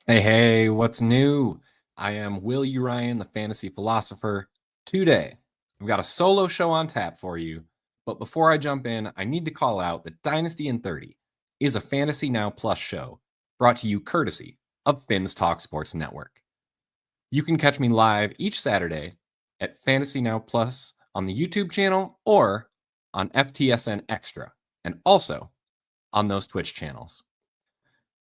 Hey, what's new? I am Will U. Ryan, the fantasy philosopher. Today, I've got a solo show on tap for you. But before I jump in, I need to call out that Dynasty in 30 is a Fantasy Now Plus show brought to you courtesy of Finn's Talk Sports Network. You can catch me live each Saturday at Fantasy Now Plus on the YouTube channel or on FTSN Extra, and also on those Twitch channels.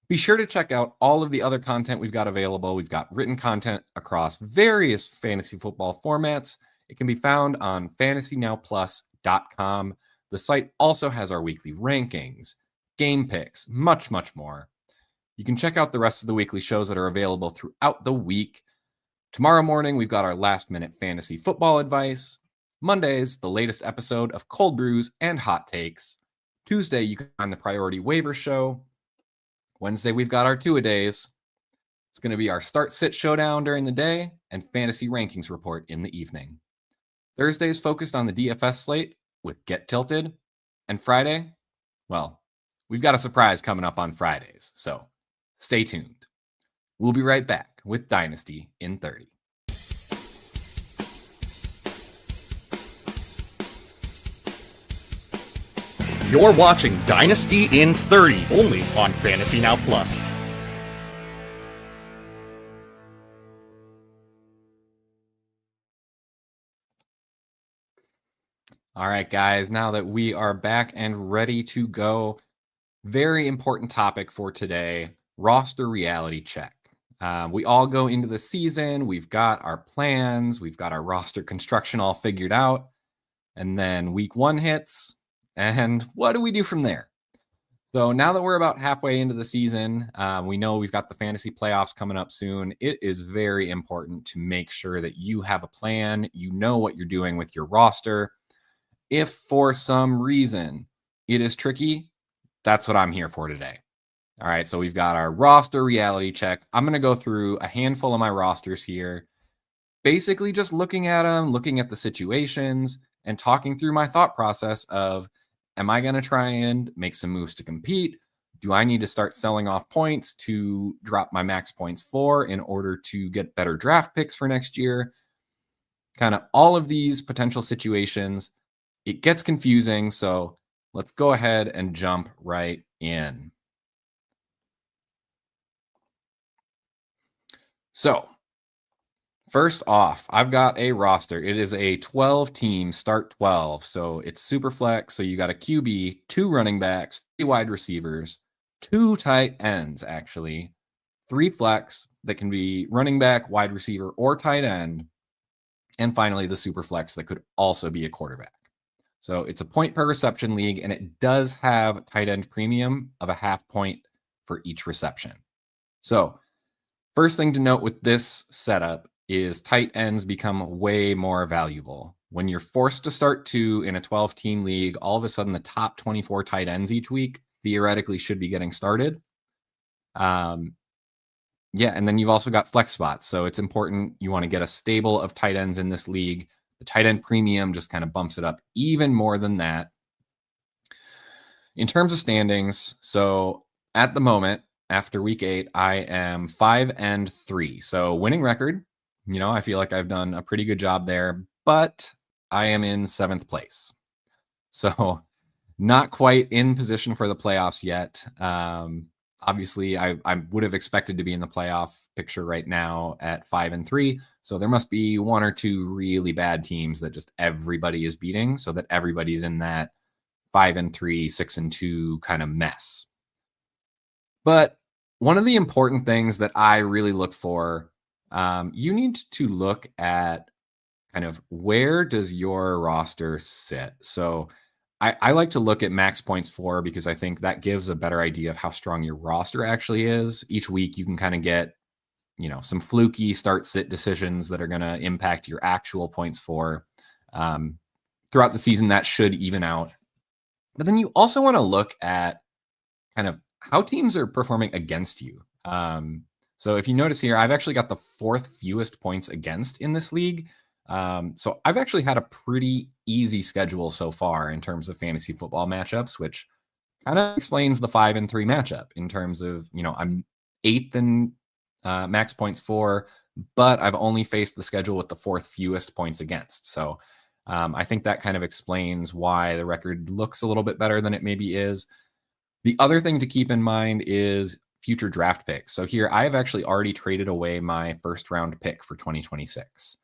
Be sure to check out all of the other content we've got available. We've got written content across various fantasy football formats. It can be found on fantasynowplus.com. The site also has our weekly rankings, game picks, much, much more. You can check out the rest of the weekly shows that are available throughout the week. Tomorrow morning, we've got our last minute fantasy football advice. Mondays, the latest episode of Cold Brews and Hot Takes. Tuesday, you can find the Priority Waiver Show. Wednesday, we've got our two-a-days. It's going to be our start-sit showdown during the day and fantasy rankings report in the evening. Thursday's focused on the DFS slate with Get Tilted. And Friday, well, we've got a surprise coming up on Fridays, so stay tuned. We'll be right back with Dynasty in 30. You're watching Dynasty in 30, only on Fantasy Now Plus. All right, guys, now that we are back and ready to go, very important topic for today, roster reality check. We all go into the season, we've got our plans, we've got our roster construction all figured out, and then week one hits, and what do we do from there? So now that we're about halfway into the season, we know we've got the fantasy playoffs coming up soon. It is very important to make sure that you have a plan, you know what you're doing with your roster. If for some reason it is tricky, that's what I'm here for today. All right, so we've got our roster reality check. I'm going to go through a handful of my rosters here, basically just looking at them, looking at the situations, and talking through my thought process of, am I going to try and make some moves to compete? Do I need to start selling off points to drop my max points for in order to get better draft picks for next year? Kind of all of these potential situations. It gets confusing, so let's go ahead and jump right in. So, first off, I've got a roster. It is a 12-team start 12. So it's super flex. So you got a QB, 2 running backs, 3 wide receivers, 2 tight ends, actually, 3 flex that can be running back, wide receiver, or tight end. And finally, the super flex that could also be a quarterback. So it's a point per reception league, and it does have tight end premium of a half point for each reception. So first thing to note with this setup is tight ends become way more valuable. When you're forced to start 2 in a 12-team league, all of a sudden the top 24 tight ends each week theoretically should be getting started. And then you've also got flex spots. So it's important you want to get a stable of tight ends in this league. The tight end premium just kind of bumps it up even more than that. In terms of standings, so at the moment, after week 8, I am 5-3. So winning record, I feel like I've done a pretty good job there, but I am in 7th place. So not quite in position for the playoffs yet. Obviously, I would have expected to be in the playoff picture right now at 5-3. So there must be 1 or 2 really bad teams that just everybody is beating so that everybody's in that 5-3, 6-2 kind of mess. But one of the important things that I really look for, you need to look at kind of where does your roster sit? So I like to look at max points for because I think that gives a better idea of how strong your roster actually is. Each week you can kind of get, some fluky start sit decisions that are going to impact your actual points for. Throughout the season, that should even out. But then you also want to look at kind of how teams are performing against you. So if you notice here, I've actually got the 4th fewest points against in this league. So I've actually had a pretty easy schedule so far in terms of fantasy football matchups, which kind of explains the 5-3 matchup in terms of, I'm 8th in max points for, but I've only faced the schedule with the 4th fewest points against. So I think that kind of explains why the record looks a little bit better than it maybe is. The other thing to keep in mind is future draft picks. So here I have actually already traded away my 1st round pick for 2026.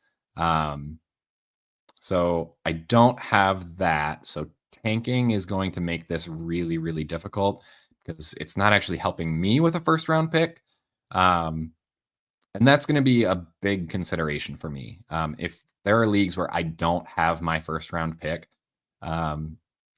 So I don't have that. So tanking is going to make this really, really difficult because it's not actually helping me with a 1st round pick. And that's going to be a big consideration for me. If there are leagues where I don't have my 1st round pick,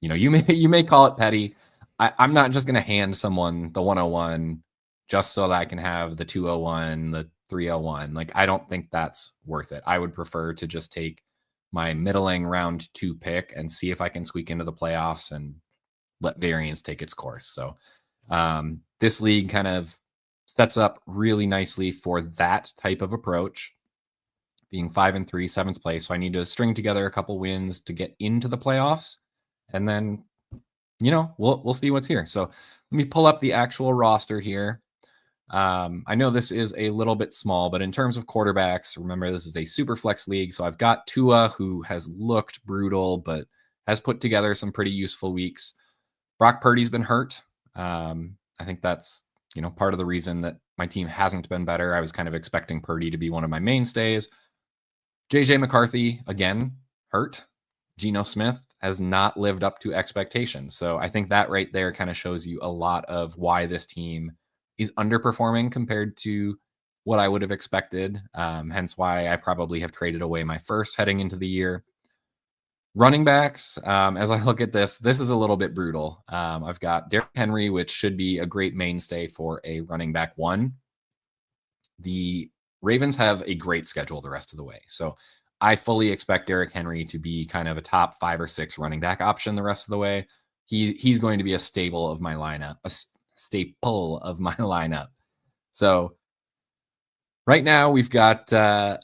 you may call it petty. I'm not just going to hand someone the 101 just so that I can have the 201, the 301. Like, I don't think that's worth it. I would prefer to just take my middling round 2 pick and see if I can squeak into the playoffs and let variance take its course. So this league kind of sets up really nicely for that type of approach, being 5-3, 7th place. So I need to string together a couple wins to get into the playoffs, and then we'll see what's here. So let me pull up the actual roster here. I know this is a little bit small, but in terms of quarterbacks, remember this is a super flex league. So I've got Tua, who has looked brutal, but has put together some pretty useful weeks. Brock Purdy's been hurt. I think that's, part of the reason that my team hasn't been better. I was kind of expecting Purdy to be one of my mainstays. JJ McCarthy, again, hurt. Geno Smith has not lived up to expectations. So I think that right there kind of shows you a lot of why this team is underperforming compared to what I would have expected. Hence why I probably have traded away my 1st heading into the year. Running backs, as I look at this is a little bit brutal. I've got Derrick Henry, which should be a great mainstay for a running back 1. The Ravens have a great schedule the rest of the way. So I fully expect Derrick Henry to be kind of a top 5 or 6 running back option the rest of the way. He's going to be a staple of my lineup. So right now we've got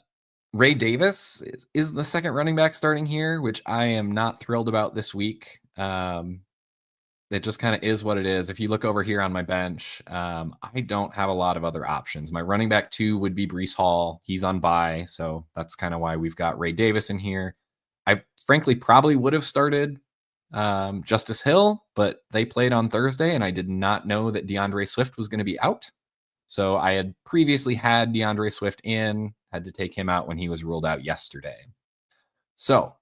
Ray Davis is the 2nd running back starting here, which I am not thrilled about this week. It just kind of is what it is. If you look over here on my bench, I don't have a lot of other options. My running back 2 would be Breece Hall. He's on bye, so that's kind of why we've got Ray Davis in here. I frankly probably would have started Justice Hill, but they played on Thursday, and I did not know that DeAndre Swift was going to be out. So I had previously had DeAndre Swift in, had to take him out when he was ruled out yesterday. So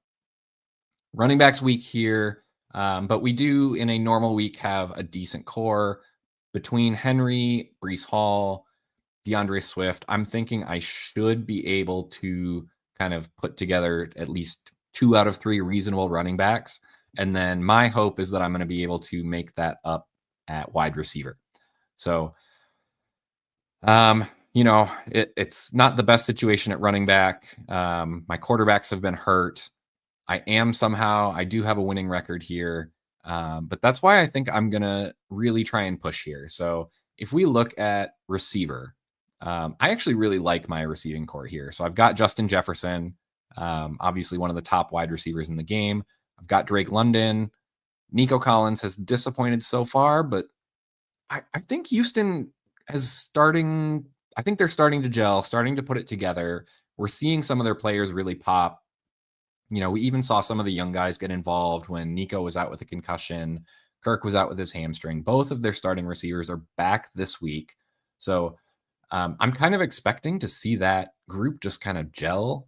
running backs week here. But we do, in a normal week, have a decent core between Henry, Breece Hall, DeAndre Swift. I'm thinking I should be able to kind of put together at least 2 out of 3 reasonable running backs. And then my hope is that I'm going to be able to make that up at wide receiver. So, it's not the best situation at running back. My quarterbacks have been hurt. I do have a winning record here, but that's why I think I'm going to really try and push here. So if we look at receiver, I actually really like my receiving core here. So I've got Justin Jefferson, obviously one of the top wide receivers in the game. I've got Drake London. Nico Collins has disappointed so far, but I think Houston I think they're starting to gel, starting to put it together. We're seeing some of their players really pop. We even saw some of the young guys get involved when Nico was out with a concussion. Kirk was out with his hamstring. Both of their starting receivers are back this week. So I'm kind of expecting to see that group just kind of gel.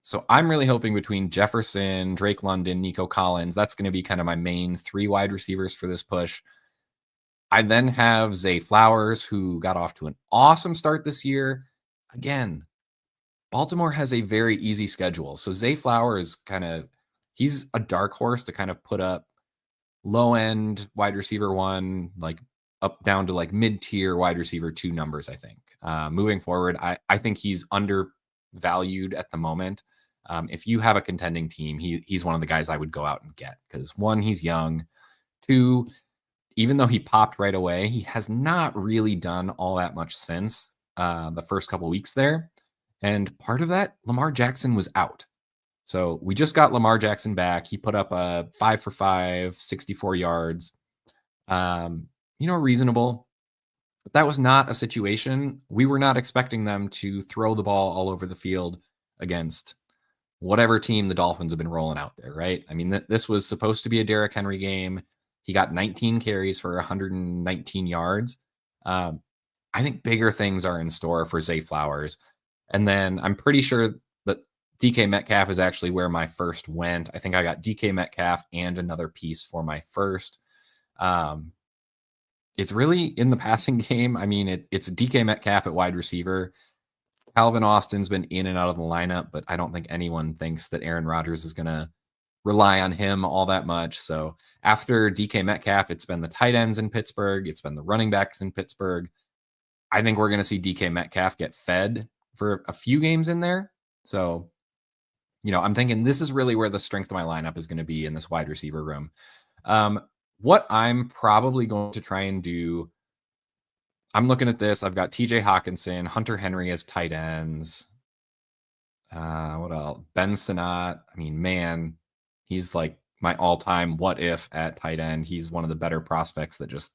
So I'm really hoping between Jefferson, Drake London, Nico Collins, that's going to be kind of my main 3 wide receivers for this push. I then have Zay Flowers, who got off to an awesome start this year. Again, Baltimore has a very easy schedule. So Zay Flowers he's a dark horse to kind of put up low end wide receiver 1, like up down to like mid-tier wide receiver 2 numbers, I think. Moving forward, I think he's undervalued at the moment. If you have a contending team, he's one of the guys I would go out and get because 1, he's young. 2, even though he popped right away, he has not really done all that much since the first couple weeks there. And part of that, Lamar Jackson was out. So we just got Lamar Jackson back. He put up a 5 for 5, 64 yards. Reasonable. But that was not a situation. We were not expecting them to throw the ball all over the field against whatever team the Dolphins have been rolling out there, right? I mean, this was supposed to be a Derrick Henry game. He got 19 carries for 119 yards. I think bigger things are in store for Zay Flowers. And then I'm pretty sure that DK Metcalf is actually where my first went. I think I got DK Metcalf and another piece for my first. It's really in the passing game. I mean, it's DK Metcalf at wide receiver. Calvin Austin's been in and out of the lineup, but I don't think anyone thinks that Aaron Rodgers is going to rely on him all that much. So after DK Metcalf, it's been the tight ends in Pittsburgh. It's been the running backs in Pittsburgh. I think we're going to see DK Metcalf get fed for a few games in there. So, I'm thinking this is really where the strength of my lineup is going to be in this wide receiver room. What I'm probably going to try and do, I'm looking at this. I've got TJ Hawkinson, Hunter Henry as tight ends. What else? Ben Sinnott. I mean, man, he's like my all-time what if at tight end. He's one of the better prospects that just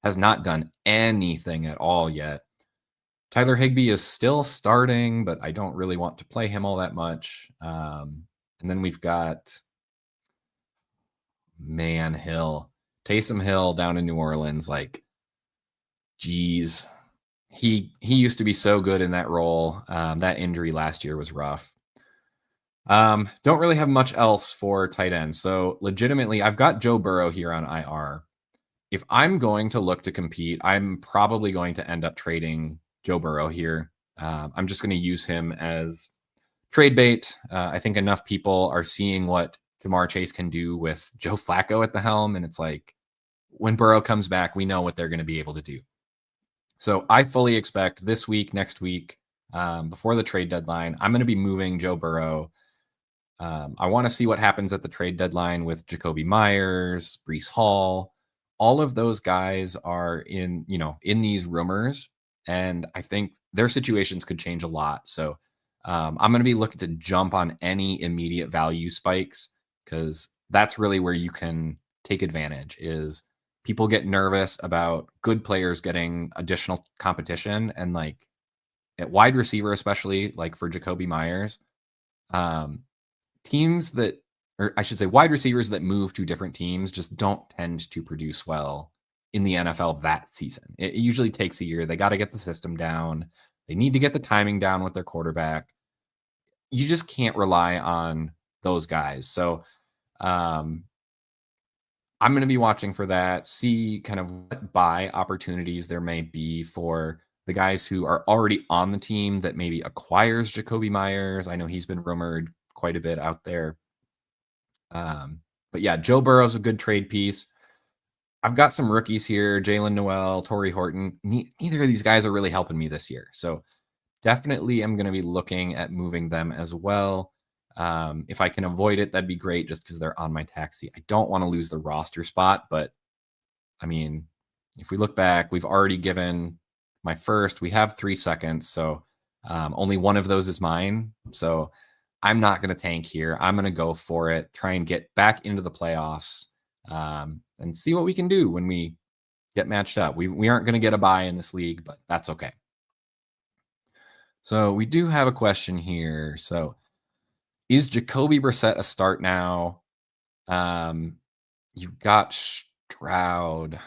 has not done anything at all yet. Tyler Higbee is still starting, but I don't really want to play him all that much. And then we've got Taysom Hill down in New Orleans. Like, geez, he used to be so good in that role. That injury last year was rough. Don't really have much else for tight end. So legitimately, I've got Joe Burrow here on IR. If I'm going to look to compete, I'm probably going to end up trading Joe Burrow here. I'm just going to use him as trade bait. I think enough people are seeing what Jamar Chase can do with Joe Flacco at the helm. And it's like, when Burrow comes back, we know what they're going to be able to do. So I fully expect this week, next week, before the trade deadline, I'm going to be moving Joe Burrow. I want to see what happens at the trade deadline with Jacoby Myers, Breece Hall. All of those guys are in these rumors, and I think their situations could change a lot. So I'm going to be looking to jump on any immediate value spikes, because that's really where you can take advantage. Is people get nervous about good players getting additional competition, and like at wide receiver, especially like for Jacoby Myers, teams that, or I should say wide receivers that move to different teams just don't tend to produce well in the NFL that season. It usually takes a year. They got to get the system down. They need to get the timing down with their quarterback. You just can't rely on those guys. So I'm going to be watching for that, see kind of what buy opportunities there may be for the guys who are already on the team that maybe acquires Jacoby Myers. I know he's been rumored quite a bit out there. But yeah, Joe Burrow's a good trade piece. I've got some rookies here, Jalen Noel, Torrey Horton. Neither of these guys are really helping me this year. So definitely I'm going to be looking at moving them as well. If I can avoid it, that'd be great, just because they're on my taxi. I don't want to lose the roster spot, but I mean, if we look back, we've already given my first, we have 3 seconds. So only one of those is mine. So I'm not going to tank here. I'm going to go for it, try and get back into the playoffs, and see what we can do when we get matched up. We aren't going to get a bye in this league, but that's okay. So we do have a question here. So is Jacoby Brissett a start now? You've got Stroud.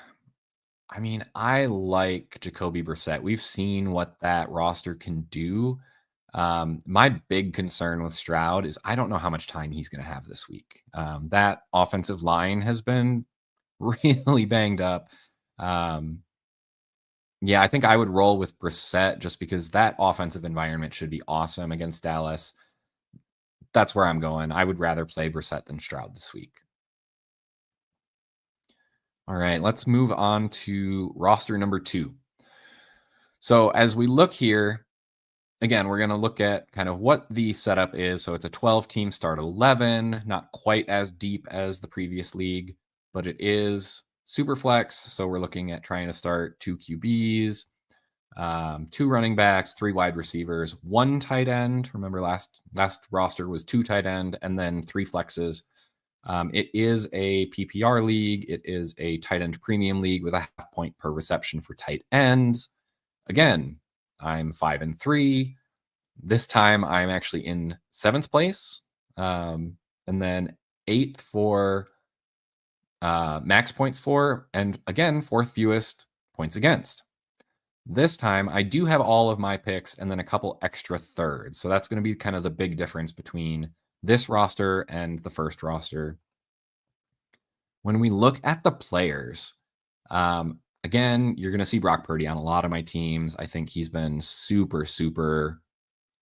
I mean, I like Jacoby Brissett. We've seen what that roster can do. My big concern with Stroud is I don't know how much time he's going to have this week. That offensive line has been really banged up. Yeah, I think I would roll with Brissett just because that offensive environment should be awesome against Dallas. That's where I'm going. I would rather play Brissett than Stroud this week. All right, let's move on to roster number 2. So as we look here, again, we're going to look at kind of what the setup is. So it's a 12-team start 11, not quite as deep as the previous league, but it is super flex. So we're looking at trying to start 2 QBs, 2 running backs, 3 wide receivers, 1 tight end. Remember last roster was 2 tight end and then 3 flexes. It is a PPR league. It is a tight end premium league with a half point per reception for tight ends. Again, I'm 5-3. This time I'm actually in 7th place, and then 8th for max points for, and again, 4th fewest points against. This time I do have all of my picks and then a couple extra thirds. So that's going to be kind of the big difference between this roster and the first roster. When we look at the players, again, you're going to see Brock Purdy on a lot of my teams. I think he's been super, super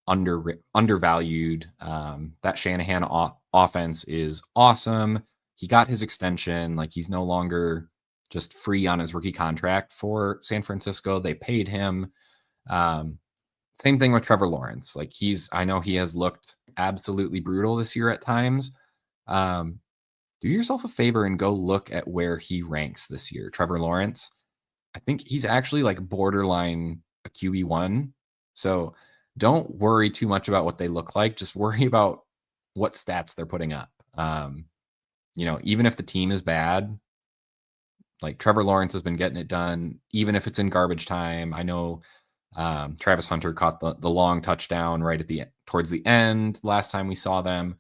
undervalued. That Shanahan offense is awesome. He got his extension. Like, he's no longer just free on his rookie contract for San Francisco. They paid him. Same thing with Trevor Lawrence. Like, I know he has looked absolutely brutal this year at times. Do yourself a favor and go look at where he ranks this year. Trevor Lawrence, I think he's actually like borderline a QB1. So don't worry too much about what they look like. Just worry about what stats they're putting up. Even if the team is bad, like Trevor Lawrence has been getting it done, even if it's in garbage time. I know Travis Hunter caught the long touchdown right towards the end last time we saw them.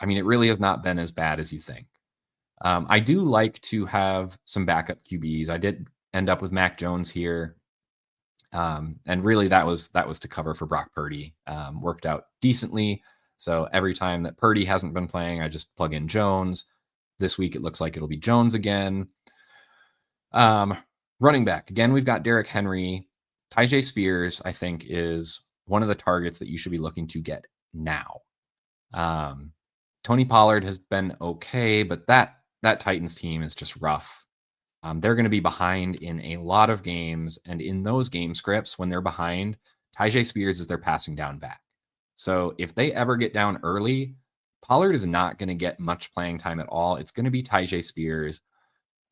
It really has not been as bad as you think. I do like to have some backup QBs. I did end up with Mac Jones here. And really that was to cover for Brock Purdy. Worked out decently. So every time that Purdy hasn't been playing, I just plug in Jones. This week, it looks like it'll be Jones again. Running back. Again, we've got Derrick Henry. Tyjae Spears, I think, is one of the targets that you should be looking to get now. Tony Pollard has been okay, but that Titans team is just rough. They're going to be behind in a lot of games, and in those game scripts, when they're behind, Tyjae Spears is their passing down back. So if they ever get down early, Pollard is not going to get much playing time at all. It's going to be Tyjae Spears.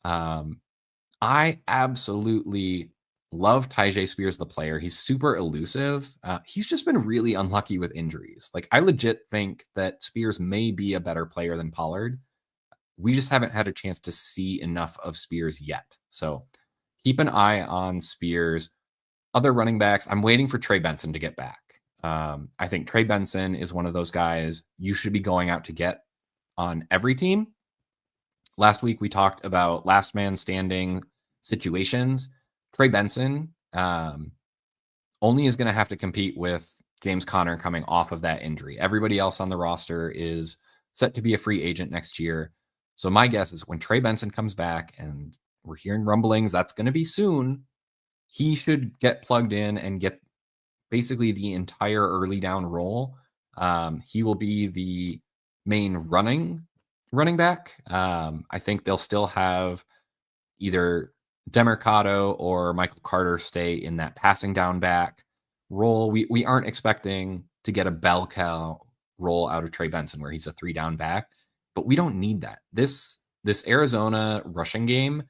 I absolutely love Tyjae Spears, the player. He's super elusive. He's just been really unlucky with injuries. Like, I legit think that Spears may be a better player than Pollard. We just haven't had a chance to see enough of Spears yet. So keep an eye on Spears. Other running backs, I'm waiting for Trey Benson to get back. I think Trey Benson is one of those guys you should be going out to get on every team. Last week, we talked about last man standing situations. Trey Benson only is going to have to compete with James Conner coming off of that injury. Everybody else on the roster is set to be a free agent next year. So my guess is when Trey Benson comes back, and we're hearing rumblings that's going to be soon, he should get plugged in and get basically the entire early down role. He will be the main running back. I think they'll still have either Demercado or Michael Carter stay in that passing down back role. We aren't expecting to get a bell cow role out of Trey Benson where he's a 3 down back, but we don't need that. This Arizona rushing game,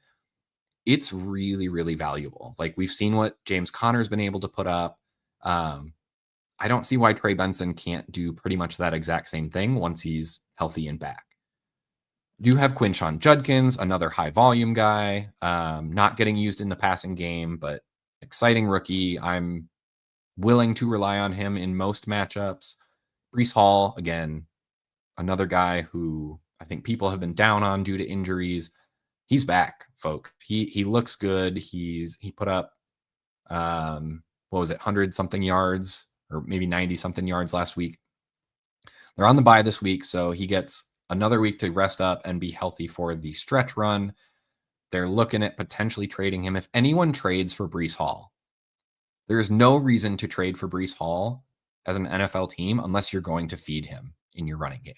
it's really, really valuable. Like, we've seen what James Conner's been able to put up. I don't see why Trey Benson can't do pretty much that exact same thing once he's healthy and back. Do have Quinshon Judkins, another high volume guy, not getting used in the passing game, but exciting rookie. I'm willing to rely on him in most matchups. Breece Hall, again, another guy who I think people have been down on due to injuries. He's back, folks. He looks good. He put up 100-something yards, or maybe 90-something yards last week. They're on the bye this week, so he gets another week to rest up and be healthy for the stretch run. They're looking at potentially trading him. If anyone trades for Breece Hall, there is no reason to trade for Breece Hall as an NFL team unless you're going to feed him in your running game.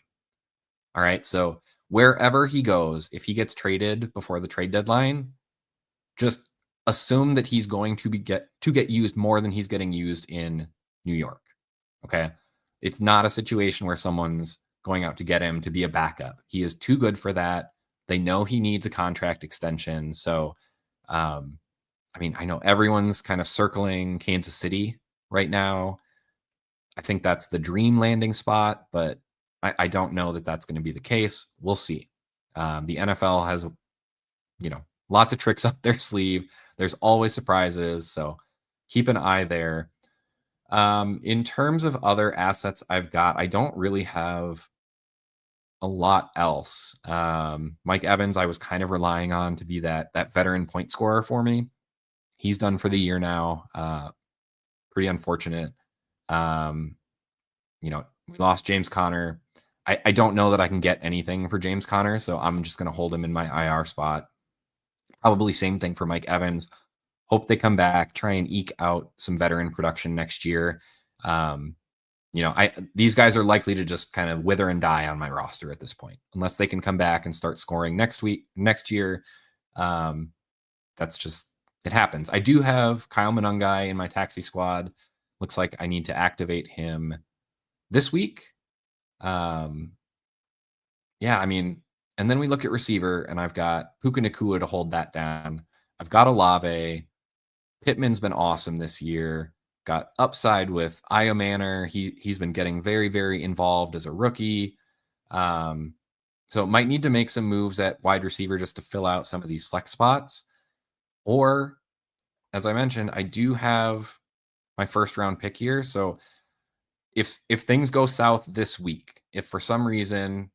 All right, so wherever he goes, if he gets traded before the trade deadline, just assume that he's going to get used more than he's getting used in New York. Okay. It's not a situation where someone's going out to get him to be a backup. He is too good for that. They know he needs a contract extension. So, I know everyone's kind of circling Kansas City right now. I think that's the dream landing spot, but I don't know that that's going to be the case. We'll see. The NFL has, lots of tricks up their sleeve. There's always surprises. So keep an eye there. In terms of other assets I've got, I don't really have a lot else. Mike Evans, I was kind of relying on to be that veteran point scorer for me. He's done for the year now. Pretty unfortunate. We lost James Conner. I don't know that I can get anything for James Conner, so I'm just going to hold him in my IR spot. Probably same thing for Mike Evans. Hope they come back, try and eke out some veteran production next year. These guys are likely to just kind of wither and die on my roster at this point, unless they can come back and start scoring next year. That's just, it happens. I do have Kyle Monangai in my taxi squad. Looks like I need to activate him this week. And then we look at receiver, and I've got Puka Nacua to hold that down. I've got Olave. Pittman's been awesome this year. Got upside with Io Manor. He's been getting very, very involved as a rookie. So might need to make some moves at wide receiver just to fill out some of these flex spots. Or, as I mentioned, I do have my first round pick here. So if things go south this week, if for some reason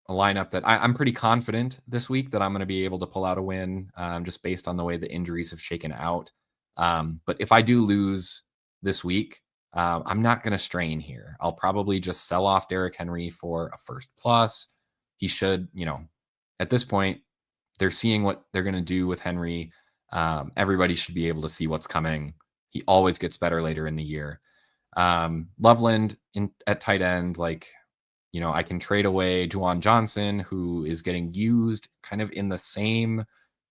a lineup that I'm pretty confident this week that I'm going to be able to pull out a win, just based on the way the injuries have shaken out. But if I do lose this week, I'm not going to strain here. I'll probably just sell off Derrick Henry for a first plus. He should, at this point, they're seeing what they're going to do with Henry. Everybody should be able to see what's coming. He always gets better later in the year. Loveland at tight end, I can trade away Juwan Johnson, who is getting used kind of in the same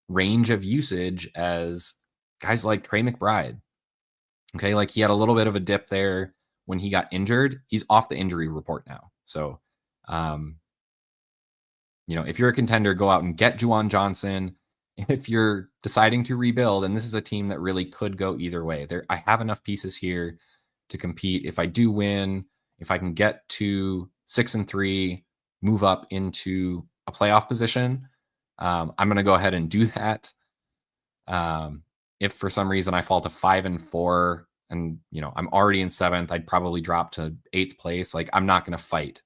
range of usage as guys like Trey McBride. Okay, he had a little bit of a dip there when he got injured. He's off the injury report now. So, if you're a contender, go out and get Juwan Johnson. If you're deciding to rebuild, and this is a team that really could go either way, I have enough pieces here to compete. If I do win, if I can get to 6-3, move up into a playoff position, I'm going to go ahead and do that. If for some reason I fall to 5-4 and, I'm already in 7th, I'd probably drop to 8th place. I'm not going to fight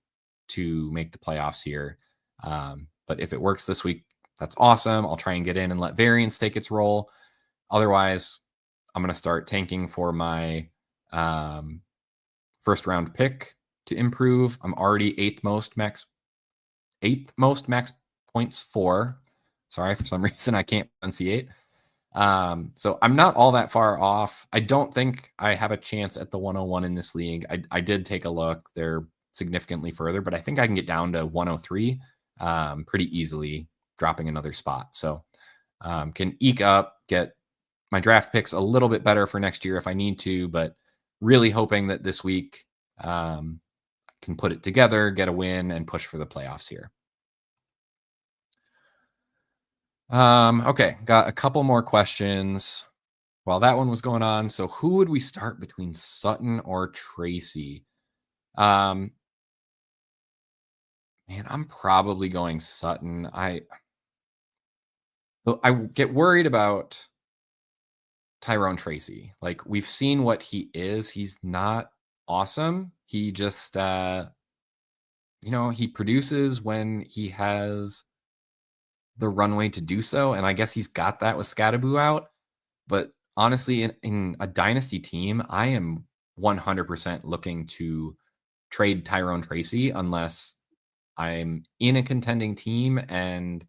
to make the playoffs here. But if it works this week, that's awesome. I'll try and get in and let variance take its role. Otherwise, I'm going to start tanking for my first round pick to improve. I'm already eighth most max points for. Sorry, for some reason I can't enunciate. So I'm not all that far off. I don't think I have a chance at the 101 in this league. I did take a look. They're significantly further, but I think I can get down to 103 pretty easily, dropping another spot. So can eke up, get my draft picks a little bit better for next year if I need to, but really hoping that this week can put it together, get a win, and push for the playoffs here. Okay, got a couple more questions while that one was going on. So who would we start between Sutton or Tracy? Man, I'm probably going Sutton. I get worried about Tyrone Tracy. We've seen what he is. He's not awesome. He just, he produces when he has the runway to do so. And I guess he's got that with Scattaboo out. But honestly, in a dynasty team, I am 100% looking to trade Tyrone Tracy unless I'm in a contending team and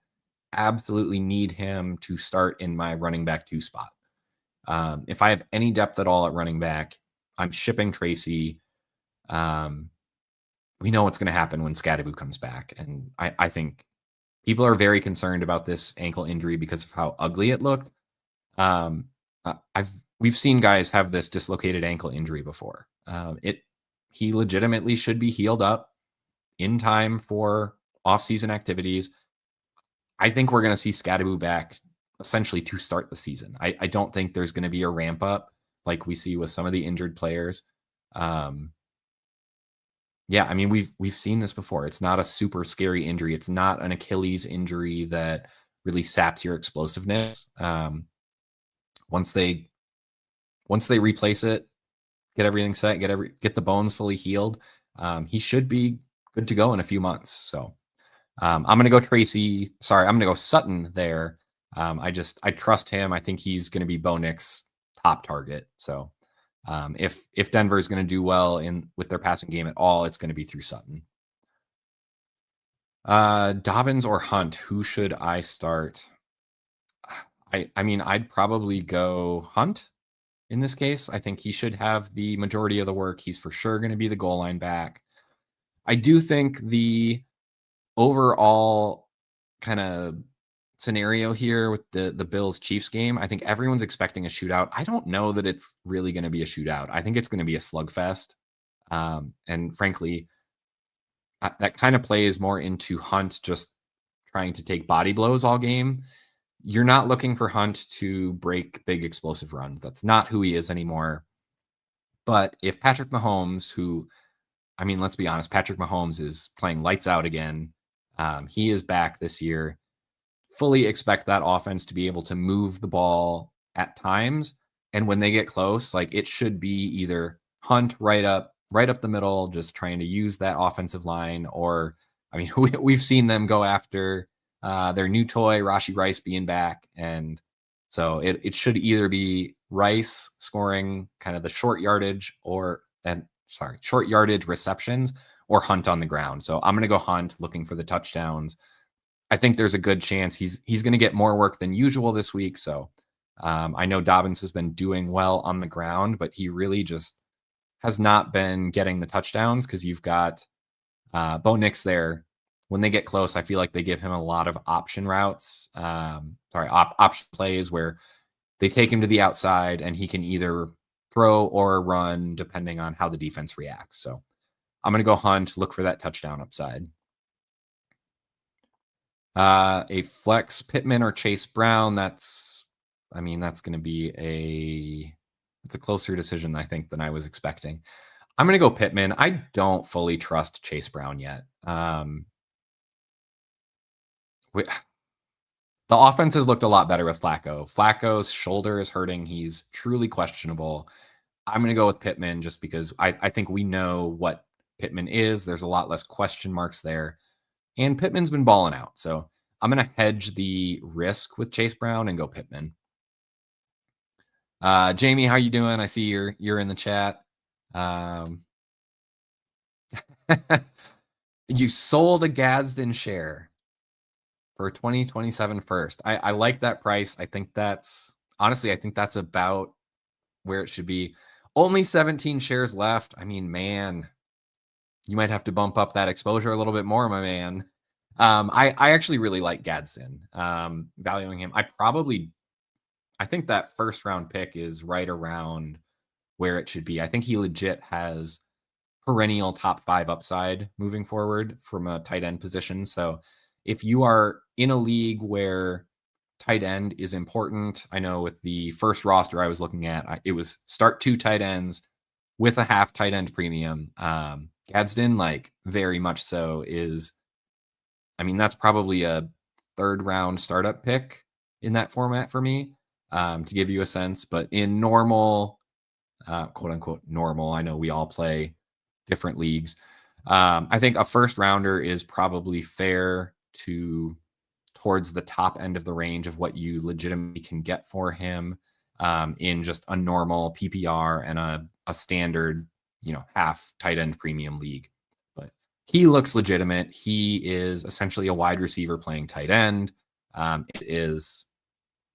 absolutely need him to start in my running back 2 spot. If I have any depth at all at running back, I'm shipping Tracy. We know what's going to happen when Scattaboo comes back. And I think people are very concerned about this ankle injury because of how ugly it looked. We've seen guys have this dislocated ankle injury before. He legitimately should be healed up in time for off-season activities. I think we're going to see Scattaboo back essentially to start the season. I don't think there's going to be a ramp up like we see with some of the injured players. Yeah, I mean, we've seen this before. It's not a super scary injury. It's not an Achilles injury that really saps your explosiveness. Once they replace it, get everything set, get the bones fully healed, he should be good to go in a few months. So I'm gonna go Tracy. Sorry, I'm gonna go Sutton there. I trust him. I think he's gonna be Bo Nix's top target. So if Denver is gonna do well with their passing game at all, it's gonna be through Sutton. Dobbins or Hunt, who should I start? I mean, I'd probably go Hunt in this case. I think he should have the majority of the work. He's for sure going to be the goal line back. I do think the overall kind of scenario here with the Bills Chiefs game, I think everyone's expecting a shootout. I don't know that it's really going to be a shootout. I think it's going to be a slugfest. And frankly, that kind of plays more into Hunt just trying to take body blows all game. You're not looking for Hunt to break big explosive runs. That's not who he is anymore. But if Patrick Mahomes, I mean, let's be honest, Patrick Mahomes is playing lights out again. He is back this year. Fully expect that offense to be able to move the ball at times. And when they get close, like it should be either Hunt right up the middle, just trying to use that offensive line, or I mean, we've seen them go after their new toy, Rashee Rice, being back. And so it should either be Rice scoring kind of the short yardage receptions, or Hunt on the ground. So I'm going to go Hunt, looking for the touchdowns. I think there's a good chance he's going to get more work than usual this week. So I know Dobbins has been doing well on the ground, but he really just has not been getting the touchdowns because you've got Bo Nix there. When they get close, I feel like they give him a lot of option routes, option plays where they take him to the outside and he can either throw or run depending on how the defense reacts. So I'm going to go Hunt, look for that touchdown upside. A flex Pittman or Chase Brown. That's going to be it's a closer decision, I think, than I was expecting. I'm going to go Pittman. I don't fully trust Chase Brown yet. The offense has looked a lot better with Flacco. Flacco's shoulder is hurting. He's truly questionable. I'm going to go with Pittman just because I think we know what Pittman is. There's a lot less question marks there. And Pittman's been balling out. So I'm going to hedge the risk with Chase Brown and go Pittman. Jamie, how you doing? I see you're in the chat. You sold a Gadsden share for 2027 first. I like that price. I think that's about where it should be. Only 17 shares left. I mean, man, you might have to bump up that exposure a little bit more, my man. I actually really like Gadsden. Valuing him, I think that first round pick is right around where it should be. I think he legit has perennial top 5 upside moving forward from a tight end position. So if you are in a league where tight end is important, I know with the first roster I was looking at, it was start 2 tight ends with a half tight end premium. Gadsden, like very much so, that's probably a 3rd round startup pick in that format for me, to give you a sense. But in normal, quote unquote normal, I know we all play different leagues. I think a first rounder is probably fair towards the top end of the range of what you legitimately can get for him in just a normal PPR and a standard, half tight end premium league. But he looks legitimate. He is essentially a wide receiver playing tight end. He's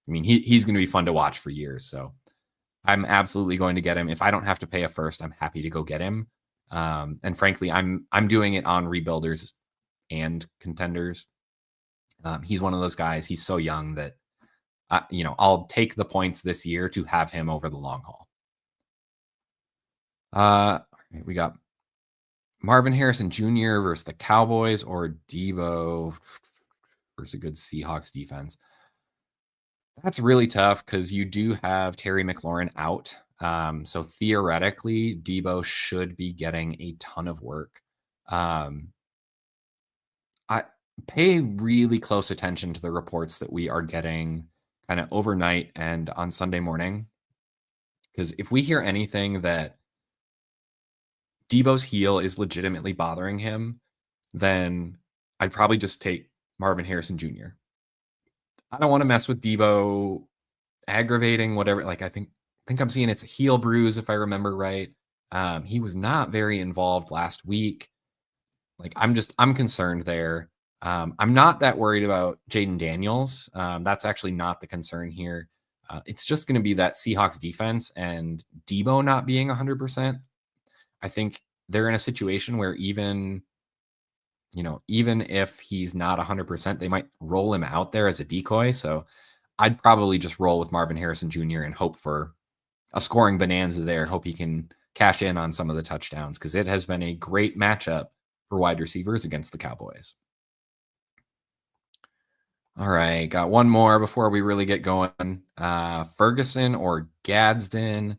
going to be fun to watch for years. So I'm absolutely going to get him. If I don't have to pay a first, I'm happy to go get him. And frankly, I'm doing it on rebuilders and contenders. He's one of those guys. He's so young that, I'll take the points this year to have him over the long haul. We got Marvin Harrison Jr. versus the Cowboys, or Debo versus a good Seahawks defense. That's really tough because you do have Terry McLaurin out. So theoretically, Debo should be getting a ton of work. I pay really close attention to the reports that we are getting kind of overnight and on Sunday morning. Because if we hear anything that Debo's heel is legitimately bothering him, then I'd probably just take Marvin Harrison Jr. I don't want to mess with Debo aggravating whatever. Like I think I'm seeing it's a heel bruise if I remember right. He was not very involved last week. Like I'm concerned there. I'm not that worried about Jaden Daniels. That's actually not the concern here. It's just going to be that Seahawks defense and Debo not being 100%. I think they're in a situation where even if he's not 100%, they might roll him out there as a decoy. So I'd probably just roll with Marvin Harrison Jr. and hope for a scoring bonanza there. Hope he can cash in on some of the touchdowns because it has been a great matchup for wide receivers against the Cowboys. All right, got one more before we really get going. Ferguson or Gadsden?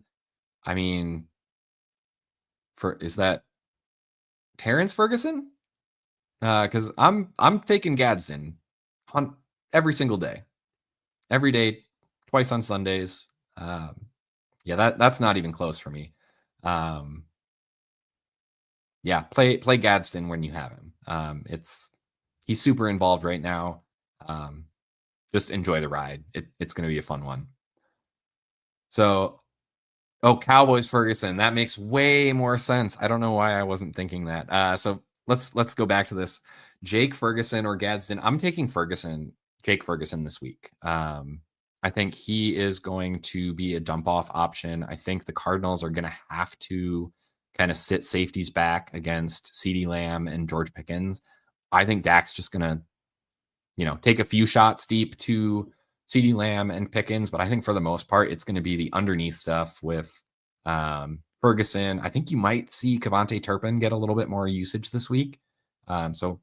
I mean, is that Terrence Ferguson? Because I'm taking Gadsden on every single day, every day, twice on Sundays. Yeah, that's not even close for me. Yeah, play Gadsden when you have him. He's super involved right now. Just enjoy the ride. It's going to be a fun one. So, Cowboys Ferguson. That makes way more sense. I don't know why I wasn't thinking that. So let's go back to this. Jake Ferguson or Gadsden. I'm taking Jake Ferguson this week. I think he is going to be a dump off option. I think the Cardinals are going to have to kind of sit safeties back against CeeDee Lamb and George Pickens. I think Dak's just going to, take a few shots deep to CeeDee Lamb and Pickens, but I think for the most part, it's going to be the underneath stuff with Ferguson. I think you might see Kevontae Turpin get a little bit more usage this week. So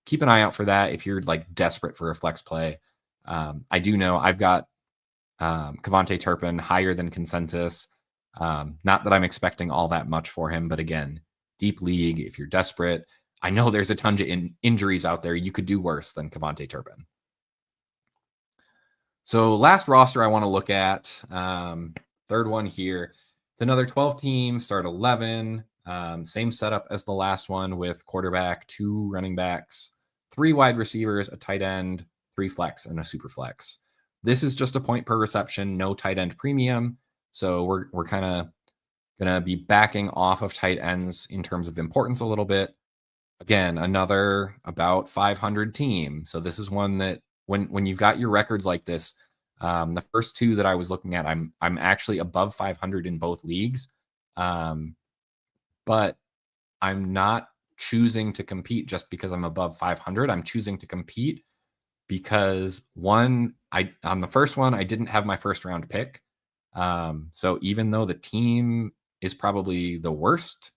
keep an eye out for that if you're like desperate for a flex play. I do know I've got Kevontae Turpin higher than consensus. Not that I'm expecting all that much for him, but again, deep league, if you're desperate, I know there's a ton of injuries out there. You could do worse than Kevontae Turpin. So last roster I want to look at, third one here. It's another 12 team, start 11. Same setup as the last one with quarterback, 2 running backs, 3 wide receivers, a tight end, 3 flex, and a super flex. This is just a point per reception, no tight end premium. So we're kind of going to be backing off of tight ends in terms of importance a little bit. Again, another about 500 team. So this is one that when you've got your records like this, the first 2 that I was looking at, I'm actually above 500 in both leagues. But I'm not choosing to compete just because I'm above 500. I'm choosing to compete because on the first one, I didn't have my first round pick. So even though the team is probably the worst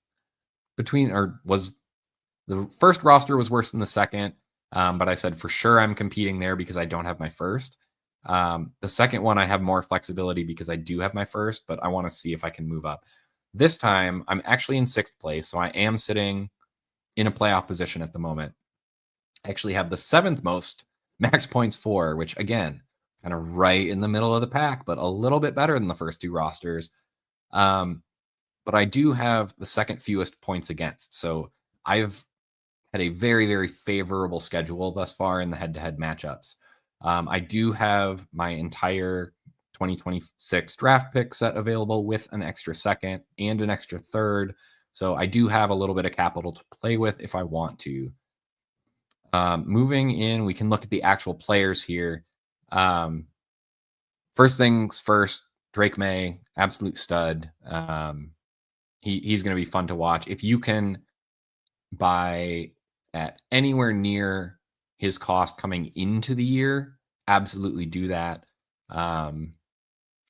the first roster was worse than the second. But I said for sure I'm competing there because I don't have my first. The second one, I have more flexibility because I do have my first, but I want to see if I can move up. This time, I'm actually in 6th place, so I am sitting in a playoff position at the moment. I actually have the 7th most max points for, which again, kind of right in the middle of the pack, but a little bit better than the first 2 rosters. But I do have the second fewest points against. So I've had a very, very favorable schedule thus far in the head-to-head matchups. I do have my entire 2026 draft pick set available with an extra second and an extra third. So I do have a little bit of capital to play with if I want to. Moving in, we can look at the actual players here. First things first, Drake May, absolute stud. He's going to be fun to watch. If you can buy at anywhere near his cost coming into the year, absolutely do that.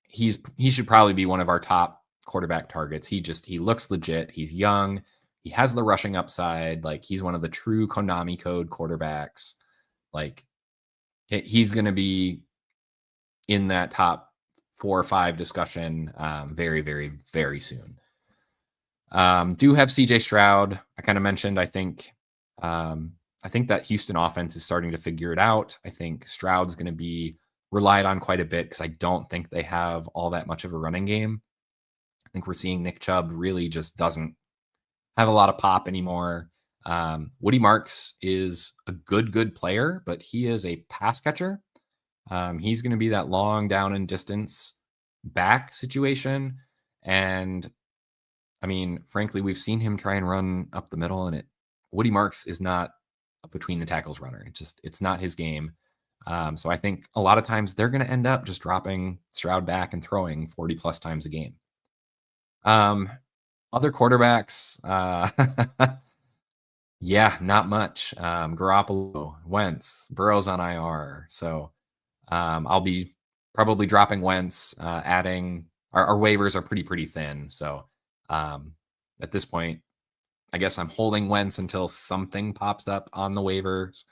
He should probably be one of our top quarterback targets. He looks legit. He's young. He has the rushing upside. Like he's one of the true Konami code quarterbacks. Like he's going to be in that top 4 or 5 discussion very, very, very soon. Do have CJ Stroud. I kind of mentioned, I think that Houston offense is starting to figure it out. I think Stroud's going to be relied on quite a bit because I don't think they have all that much of a running game. I think we're seeing Nick Chubb really just doesn't have a lot of pop anymore. Woody Marks is a good player, but he is a pass catcher. He's going to be that long down and distance back situation. And I mean, frankly, we've seen him try and run up the middle, and Woody Marks is not a between the tackles runner. It's not his game. So I think a lot of times they're going to end up just dropping Stroud back and throwing 40 plus times a game. Other quarterbacks, yeah, not much. Garoppolo, Wentz, Burrow's on IR. So I'll be probably dropping Wentz, adding our waivers are pretty thin. So at this point, I guess I'm holding Wentz until something pops up on the waivers.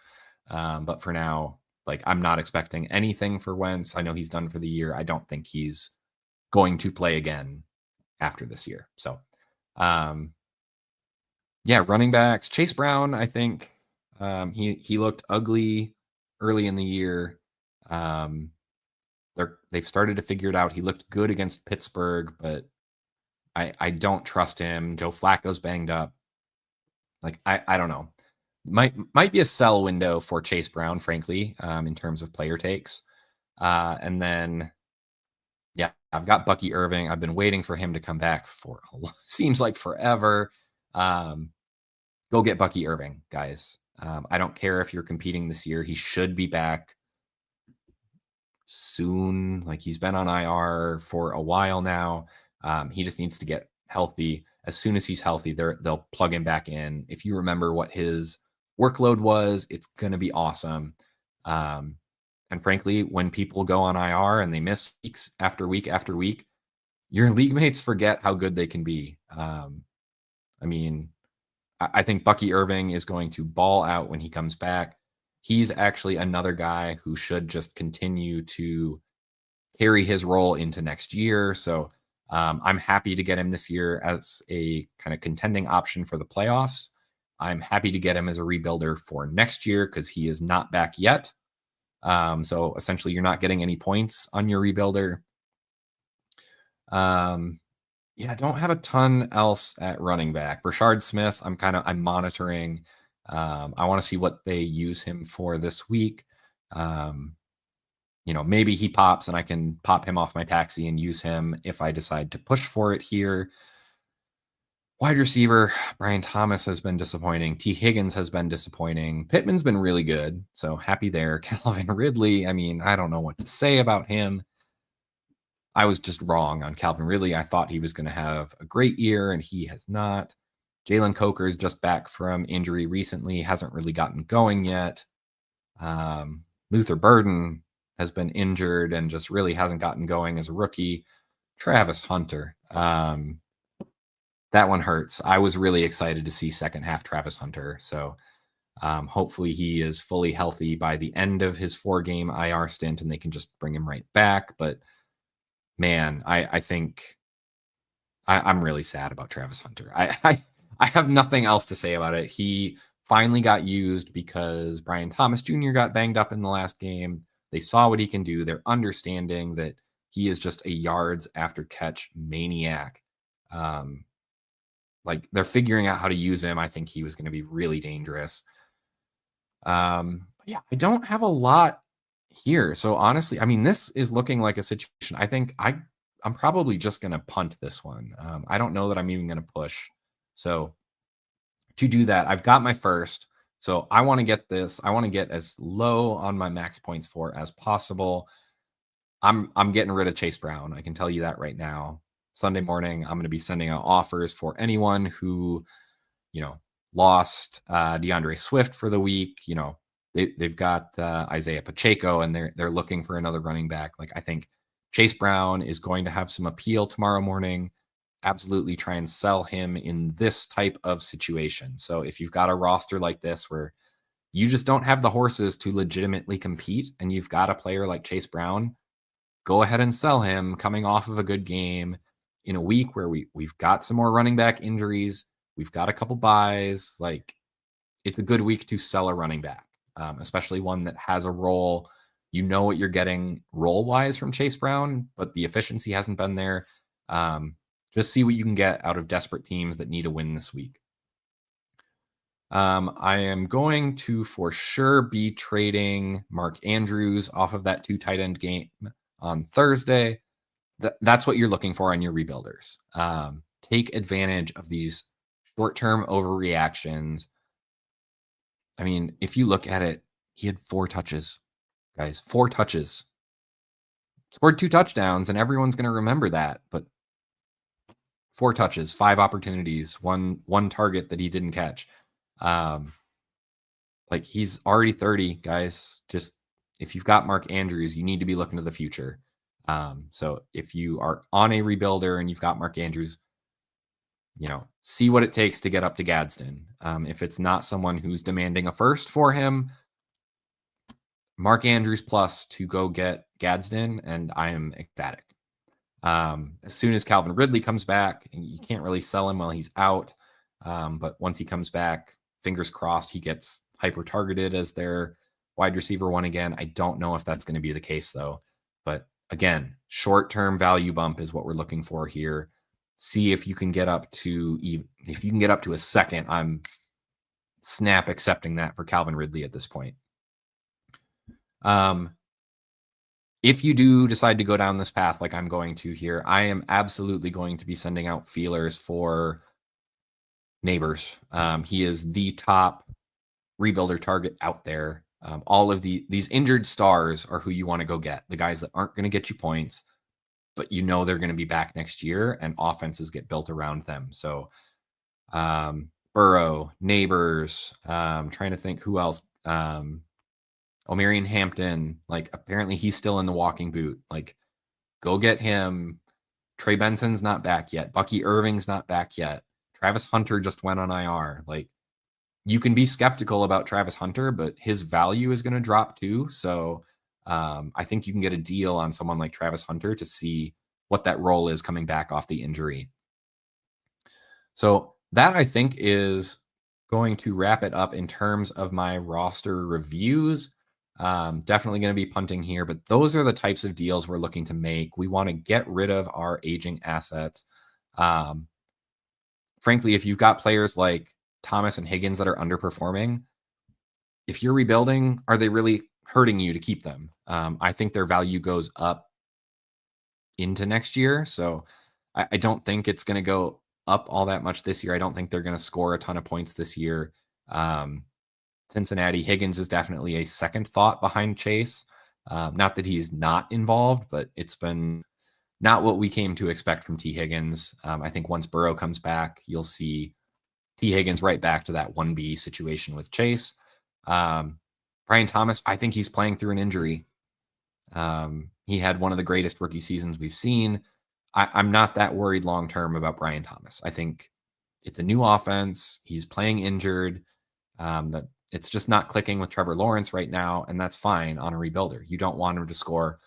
But for now, like, I'm not expecting anything for Wentz. I know he's done for the year. I don't think he's going to play again after this year. So, yeah, running backs. Chase Brown, I think he looked ugly early in the year. They've started to figure it out. He looked good against Pittsburgh, but I don't trust him. Joe Flacco's banged up. Like, I don't know. Might be a sell window for Chase Brown, frankly, in terms of player takes. And then, yeah, I've got Bucky Irving. I've been waiting for him to come back for seems like forever. Go get Bucky Irving, guys. I don't care if you're competing this year. He should be back soon. Like, he's been on IR for a while now. He just needs to get healthy. As soon as he's healthy, they'll plug him back in. If you remember what his workload was, it's going to be awesome. And frankly, when people go on IR and they miss weeks after week after week, your league mates forget how good they can be. I mean, I think Bucky Irving is going to ball out when he comes back. He's actually another guy who should just continue to carry his role into next year. So I'm happy to get him this year as a kind of contending option for the playoffs. I'm happy to get him as a rebuilder for next year because he is not back yet. So essentially, you're not getting any points on your rebuilder. Yeah, I don't have a ton else at running back. Brashard Smith, I'm monitoring. I want to see what they use him for this week. Maybe he pops and I can pop him off my taxi and use him if I decide to push for it here. Wide receiver, Brian Thomas has been disappointing. T. Higgins has been disappointing. Pittman's been really good, so happy there. Calvin Ridley, I mean, I don't know what to say about him. I was just wrong on Calvin Ridley. I thought he was going to have a great year, and he has not. Jalen Coker's just back from injury recently, hasn't really gotten going yet. Luther Burden has been injured and just really hasn't gotten going as a rookie. Travis Hunter, that one hurts. I was really excited to see second half Travis Hunter. So hopefully he is fully healthy by the end of his 4-game IR stint and they can just bring him right back. But man, I think I'm really sad about Travis Hunter. I have nothing else to say about it. He finally got used because Brian Thomas Jr. got banged up in the last game. They saw what he can do. They're understanding that he is just a yards after catch maniac. Like, they're figuring out how to use him. I think he was going to be really dangerous. Yeah, I don't have a lot here. So honestly, I mean, this is looking like a situation. I think I'm probably just going to punt this one. I don't know that I'm even going to push. So to do that, I've got my first. So I want to get this. I want to get as low on my max points for as possible. I'm getting rid of Chase Brown. I can tell you that right now. Sunday morning, I'm going to be sending out offers for anyone who, lost DeAndre Swift for the week. They've got Isaiah Pacheco, and they're looking for another running back. Like, I think Chase Brown is going to have some appeal tomorrow morning. Absolutely try and sell him in this type of situation. So if you've got a roster like this where you just don't have the horses to legitimately compete and you've got a player like Chase Brown, go ahead and sell him coming off of a good game in a week where we've got some more running back injuries, we've got a couple buys. Like, it's a good week to sell a running back, especially one that has a role. You know what you're getting role wise from Chase Brown, but the efficiency hasn't been there. Just see what you can get out of desperate teams that need a win this week. I am going to for sure be trading Mark Andrews off of that 2 tight end game on Thursday. That's what you're looking for on your rebuilders. Take advantage of these short-term overreactions. I mean, if you look at it, he had 4 touches, guys, 4 touches. Scored 2 touchdowns, and everyone's going to remember that. But 4 touches, 5 opportunities, one target that he didn't catch. Like, he's already 30, guys. Just, if you've got Mark Andrews, you need to be looking to the future. So if you are on a rebuilder and you've got Mark Andrews, see what it takes to get up to Gadsden. If it's not someone who's demanding a first for him, Mark Andrews plus to go get Gadsden, and I am ecstatic. As soon as Calvin Ridley comes back, you can't really sell him while he's out. But once he comes back, fingers crossed, he gets hyper targeted as their wide receiver 1 again. I don't know if that's going to be the case though. But again, short-term value bump is what we're looking for here. See if you can get up to a second. I'm snap accepting that for Calvin Ridley at this point. If you do decide to go down this path like I'm going to here, I am absolutely going to be sending out feelers for Neighbors. He is the top rebuilder target out there. All of these injured stars are who you want to go get. The guys that aren't going to get you points, but they're going to be back next year, and offenses get built around them. So Burrow, Neighbors, trying to think who else. O'Marion Hampton, like, apparently he's still in the walking boot. Like, go get him. Trey Benson's not back yet. Bucky Irving's not back yet. Travis Hunter just went on IR. Like, you can be skeptical about Travis Hunter, but his value is going to drop too. So I think you can get a deal on someone like Travis Hunter to see what that role is coming back off the injury. So that, I think, is going to wrap it up in terms of my roster reviews. Definitely going to be punting here, but those are the types of deals we're looking to make. We want to get rid of our aging assets. Frankly, if you've got players like Thomas and Higgins that are underperforming, if you're rebuilding, are they really hurting you to keep them? I think their value goes up into next year. So I don't think it's going to go up all that much this year. I don't think they're going to score a ton of points this year. Cincinnati, Higgins is definitely a second thought behind Chase. Not that he's not involved, but it's been not what we came to expect from T. Higgins. I think once Burrow comes back, you'll see T. Higgins right back to that 1B situation with Chase. Brian Thomas, I think he's playing through an injury. He had one of the greatest rookie seasons we've seen. I'm not that worried long-term about Brian Thomas. I think it's a new offense. He's playing injured. That it's just not clicking with Trevor Lawrence right now, and that's fine on a rebuilder. You don't want him to score.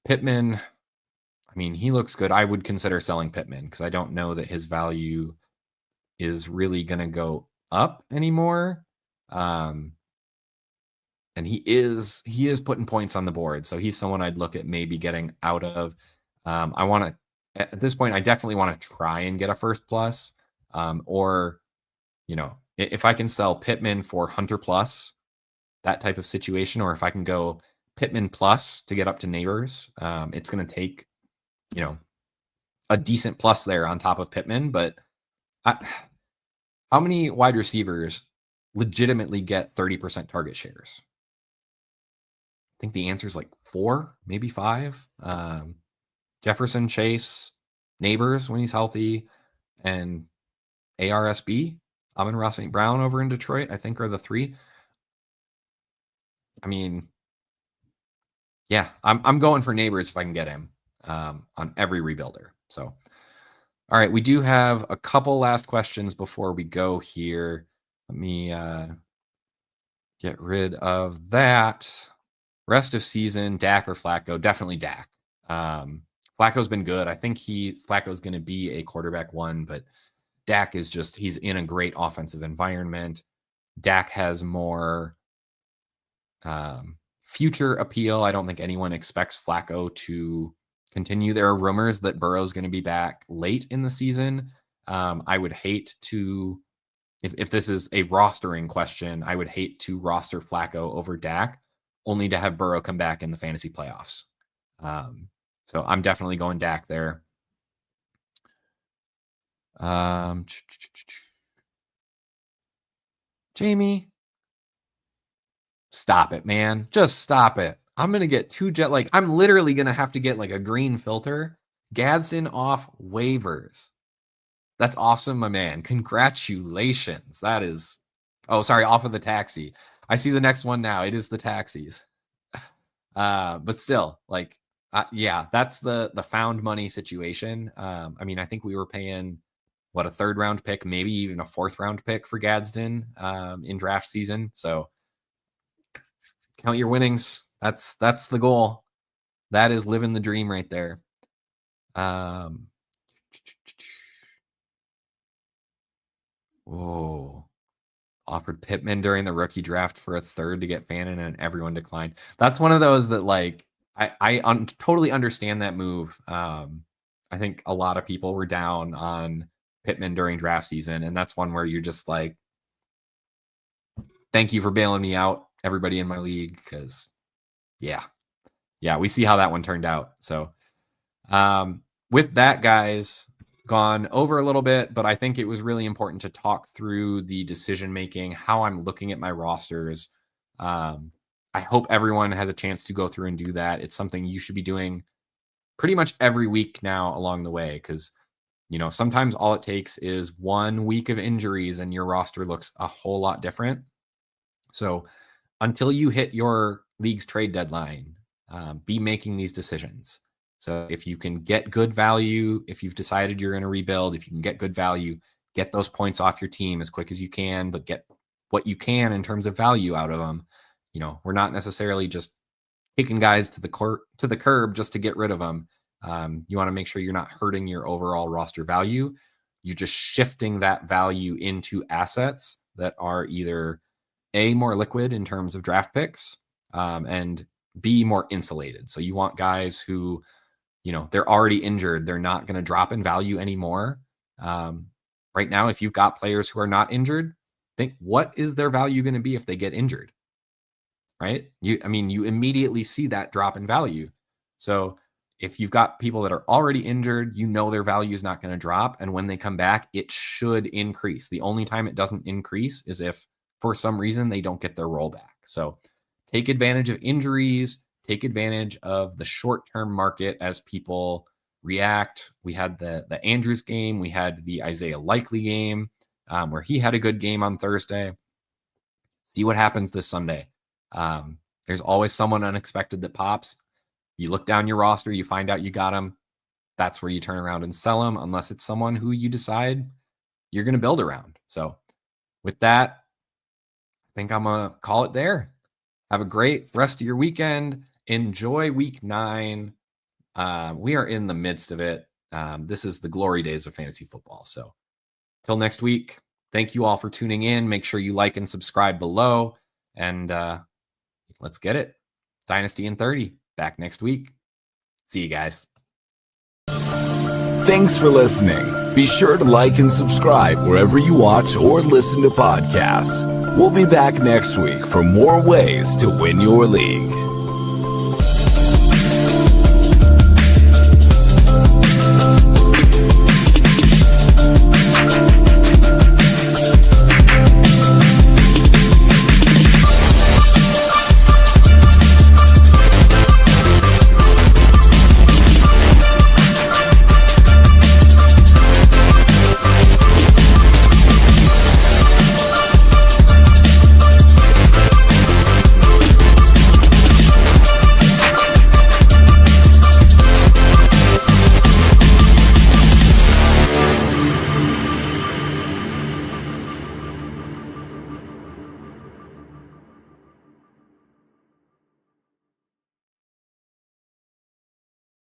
Pittman, I mean, he looks good. I would consider selling Pittman because I don't know that his value is really going to go up anymore. And he is putting points on the board. So he's someone I'd look at maybe getting out of. I want to, at this point, I definitely want to try and get a first plus, or, if I can sell Pittman for Hunter plus, that type of situation, or if I can go Pittman plus to get up to Neighbors, it's going to take, a decent plus there on top of Pittman. But how many wide receivers legitimately get 30% target shares? I think the answer is like 4, maybe 5. Jefferson, Chase, Neighbors when he's healthy, and ARSB, Amon-Ra St. Brown over in Detroit, I think are the 3. I mean, yeah, I'm going for Neighbors if I can get him on every rebuilder. So, all right, we do have a couple last questions before we go here. Let me get rid of that. Rest of season, Dak or Flacco? Definitely Dak. Flacco's been good. I think Flacco's going to be a quarterback one, but Dak is just, he's in a great offensive environment. Dak has more future appeal. I don't think anyone expects Flacco to continue. There are rumors that Burrow's going to be back late in the season. I would hate to, if this is a rostering question, I would hate to roster Flacco over Dak, only to have Burrow come back in the fantasy playoffs. So I'm definitely going Dak there. Jamie, stop it, man. Just stop it. I'm going to get I'm literally going to have to get like a green filter. Gadsden off waivers. That's awesome, my man. Congratulations. That is, off of the taxi. I see the next one now. It is the taxis. But still, that's the found money situation. I mean, I think we were paying a 3rd round pick, maybe even a 4th round pick for Gadsden in draft season. So count your winnings. That's the goal. That is living the dream right there. Offered Pittman during the rookie draft for a 3rd to get Fannin, and everyone declined. That's one of those that I totally understand that move. I think a lot of people were down on Pittman during draft season, and that's one where you're just like, thank you for bailing me out, everybody in my league, because we see how that one turned out. So with that, guys, gone over a little bit, but I think it was really important to talk through the decision making, how I'm looking at my rosters. I hope everyone has a chance to go through and do that. It's something you should be doing pretty much every week now along the way, because sometimes all it takes is 1 week of injuries and your roster looks a whole lot different. So until you hit your league's trade deadline, be making these decisions. So if you can get good value, if you've decided you're going to rebuild, if you can get good value, get those points off your team as quick as you can, but get what you can in terms of value out of them. We're not necessarily just kicking guys to the curb just to get rid of them. You want to make sure you're not hurting your overall roster value. You're just shifting that value into assets that are either A, more liquid in terms of draft picks, and B, more insulated. So you want guys who, they're already injured. They're not going to drop in value anymore. Right now, if you've got players who are not injured, think, what is their value going to be if they get injured? Right? You immediately see that drop in value. So if you've got people that are already injured, their value is not going to drop. And when they come back, it should increase. The only time it doesn't increase is if for some reason they don't get their rollback. So take advantage of injuries, take advantage of the short-term market as people react. We had the Andrews game. We had the Isaiah Likely game where he had a good game on Thursday. See what happens this Sunday. There's always someone unexpected that pops. You look down your roster, you find out you got him. That's where you turn around and sell him, unless it's someone who you decide you're going to build around. So with that, I think I'm going to call it there. Have a great rest of your weekend. Enjoy week 9. We are in the midst of it. This is the glory days of fantasy football. So till next week, thank you all for tuning in. Make sure you like and subscribe below. And let's get it. Dynasty in 30. Back next week. See you guys. Thanks for listening. Be sure to like and subscribe wherever you watch or listen to podcasts. We'll be back next week for more ways to win your league.